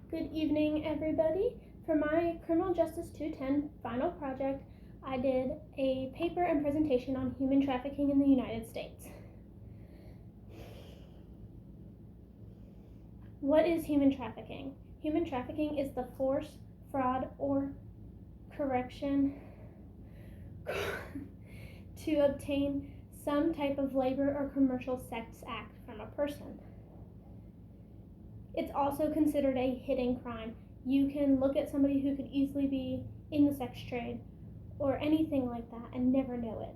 Good evening, everybody. For my Criminal Justice 210 final project, I did a paper and presentation on human trafficking in the United States. What is human trafficking? Human trafficking is the force, fraud, or correction to obtain some type of labor or commercial sex act from a person. It's also considered a hidden crime. You can look at somebody who could easily be in the sex trade or anything like that and never know it.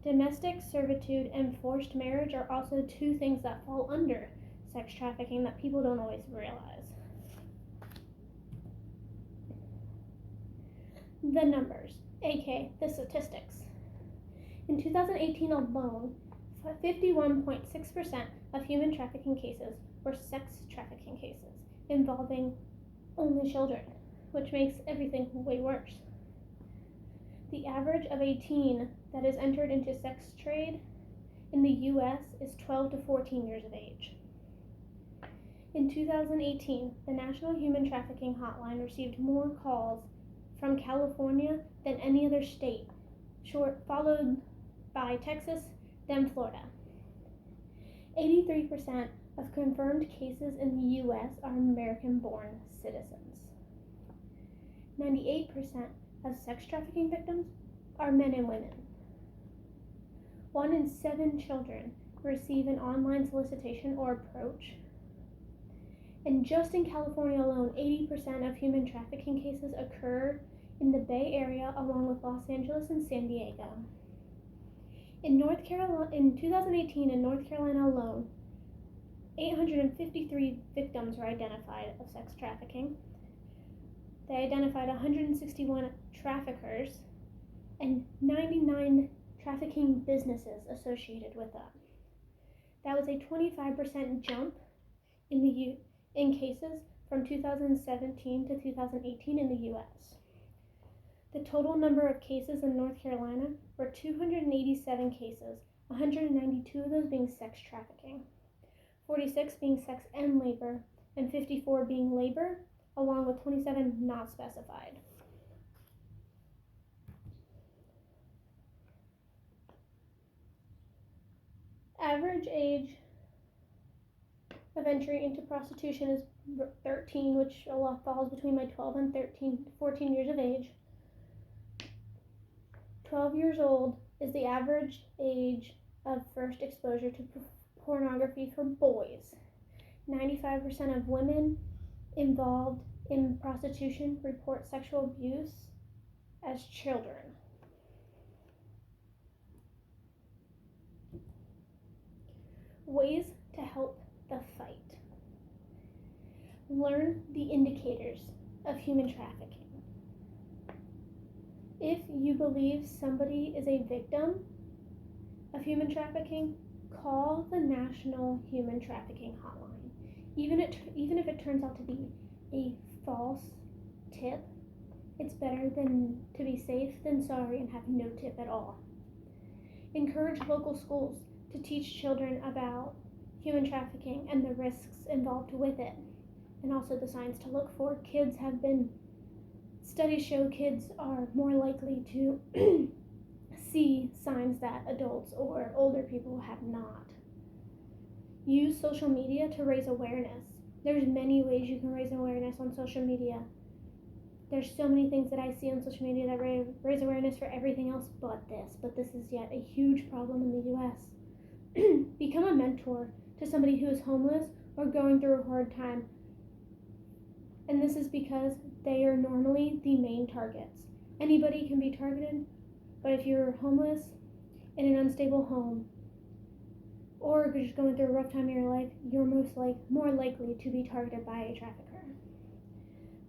Domestic servitude and forced marriage are also two things that fall under sex trafficking that people don't always realize. The numbers, aka the statistics. In 2018 alone, 51.6% of human trafficking cases were sex trafficking cases involving only children, which makes everything way worse. The average of a teen that is entered into sex trade in the U.S. is 12 to 14 years of age. In 2018, the National Human Trafficking Hotline received more calls from California than any other state, followed by Texas, then Florida. 83% of confirmed cases in the U.S. are American-born citizens. 98% of sex trafficking victims are men and women. 1 in 7 children receive an online solicitation or approach. And just in California alone, 80% of human trafficking cases occur in the Bay Area, along with Los Angeles and San Diego. In 2018, in North Carolina alone, 853 victims were identified of sex trafficking. They identified 161 traffickers and 99 trafficking businesses associated with that. That was a 25% jump in cases from 2017 to 2018 in the U.S. The total number of cases in North Carolina were 287 cases, 192 of those being sex trafficking, 46 being sex and labor, and 54 being labor, along with 27 not specified. Average age of entry into prostitution is 13, which a lot falls between my 12 and 14 years of age. 12 years old is the average age of first exposure to pornography for boys. 95% of women involved in prostitution report sexual abuse as children. Ways to help the fight. Learn the indicators of human trafficking. If you believe somebody is a victim of human trafficking, call the National Human Trafficking Hotline. Even if it turns out to be a false tip, it's better to be safe than sorry and have no tip at all. Encourage local schools to teach children about human trafficking and the risks involved with it, and also the signs to look for. Studies show kids are more likely to see signs that adults or older people have not. Use social media to raise awareness. There's many ways you can raise awareness on social media. There's so many things that I see on social media that raise awareness for everything else but this is yet a huge problem in the U.S. Become a mentor to somebody who is homeless or going through a hard time. And this is because they are normally the main targets. Anybody can be targeted, but if you're homeless in an unstable home, or if you're just going through a rough time in your life, you're more likely to be targeted by a trafficker.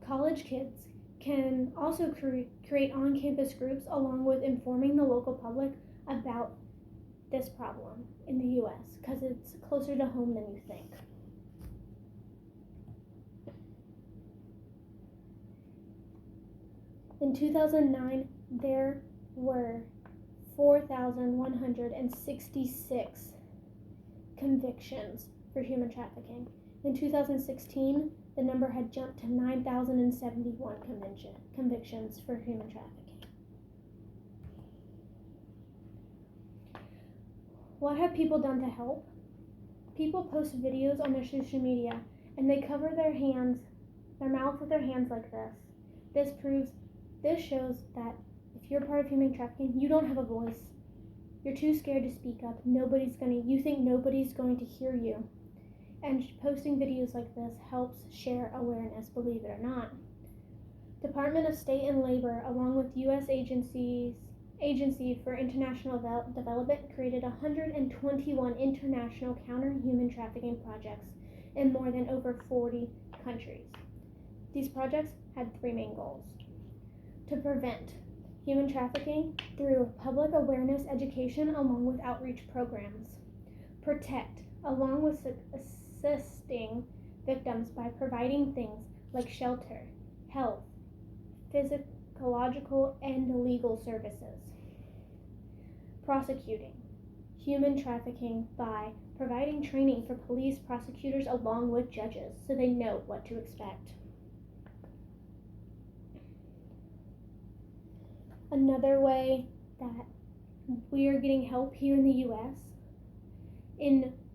College kids can also create on-campus groups along with informing the local public about this problem in the U.S. because it's closer to home than you think. In 2009, there were 4,166 convictions for human trafficking. In 2016, the number had jumped to 9,071 convictions for human trafficking. What have people done to help? People post videos on their social media and they cover their mouth with their hands like this. This shows that if you're part of human trafficking, you don't have a voice. You're too scared to speak up. You think nobody's going to hear you. And posting videos like this helps share awareness, believe it or not. Department of State and Labor, along with U.S. Agency for International Development, created 121 international counter-human trafficking projects in more than over 40 countries. These projects had 3 main goals: to prevent human trafficking through public awareness education along with outreach programs; protect, along with assisting victims by providing things like shelter, health, physiological, and legal services; prosecuting human trafficking by providing training for police, prosecutors, along with judges so they know what to expect. Another way that we are getting help here in the U.S.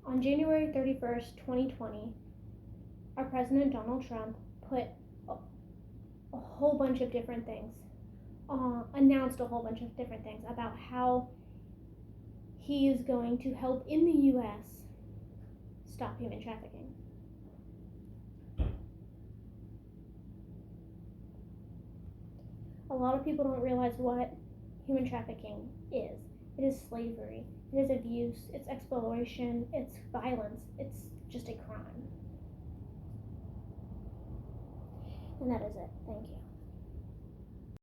On January 31st, 2020, our President Donald Trump put a whole bunch of different things, announced a whole bunch of different things about how he is going to help in the U.S. stop human trafficking. A lot of people don't realize what human trafficking is. It is slavery, it is abuse, it's exploitation, it's violence, it's just a crime. And that is it. Thank you.